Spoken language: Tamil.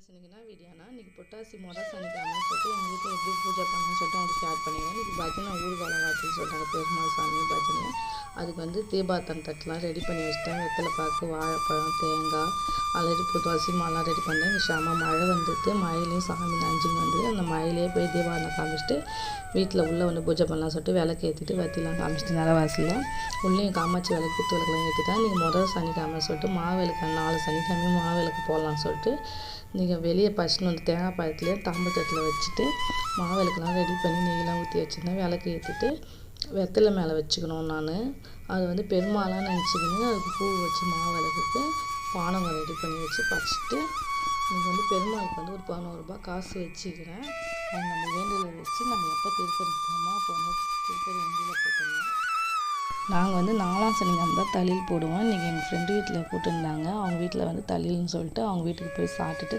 ஃப்ரெண்ட்ஸ் இன்றைக்கி என்ன வீடியோனா இன்றைக்கி புரட்டாசி மொதல் சனிக்கிழமைன்னு சொல்லிட்டு எங்கள் வீட்டில் எப்படி பூஜை பண்ணேன்னு சொல்லிட்டு உங்களுக்கு ஷேர் பண்ணிடுறேன். இன்றைக்கி பஜனை ஊர்வலம் வாட்டுன்னு சொல்லிட்டாங்க, பெருமாள் சாமி பஜனை. அதுக்கு வந்து தீபார்த்தனை தட்டெலாம் ரெடி பண்ணி வச்சிட்டேன். வெத்தலை பாக்கு, வாழைப்பழம், தேங்காய், ஆல்ரெடி துளசி மாலாம் ரெடி பண்ணேன். இங்கே செம மழை வந்துட்டு மழையிலையும் சாமி நனைஞ்சின்னு வந்து அந்த மழையிலே போய் தீபாவளி காமிச்சிட்டு வீட்டில் உள்ளே வந்து பூஜை பண்ணலாம் சொல்லிட்டு விளக்கு ஏற்றிட்டு வத்திலாம் காமிச்சிட்டு நிலவாசலில் உள்ளேயும் காமாட்சி விளக்கு குத்து விளக்குலாம் ஏற்றிட்டேன். நீங்கள் முதல் சனிக்கிழமை சொல்லிட்டு மாவிளக்கு 4 சனிக்கிழமையும் மாவிளக்கு போடலாம்னு சொல்லிட்டு நீங்கள் வெளியே பறிச்சுன்னு வந்து தேங்காய் பழத்துலேயே தாம்பத்தட்டில் வச்சுட்டு மாவிளக்குலாம் ரெடி பண்ணி நெய்யெலாம் ஊற்றி வச்சுருந்தேன். விளக்கு ஏற்றிட்டு வெத்தலை மேலே வச்சுக்கணும். நான் அது வந்து பெருமாளாக நினச்சிக்கின்னு அதுக்கு பூ வச்சு மாவிளக்குக்கு பானகம் ரெடி பண்ணி வச்சு பறிச்சிட்டு இன்றைக்கி வந்து பெருமாளுக்கு வந்து ஒரு 11 ரூபாய் காசு வச்சுக்கிறேன். அது நம்ம வேண்டுதலை வச்சு நம்ம எப்போ திருப்பதிக்கு போகணுமோ அப்போ வந்து திருப்பதி வண்டியில் போட்டுருந்தோம். நாங்கள் வந்து 4ஆம் சனிக்கிழமை தான் தளியல் போடுவோம். இன்றைக்கி எங்கள் ஃப்ரெண்டு வீட்டில் போட்டுருந்தாங்க. அவங்க வீட்டில் வந்து தளியல்னு சொல்லிட்டு அவங்க வீட்டுக்கு போய் சாப்பிட்டுட்டு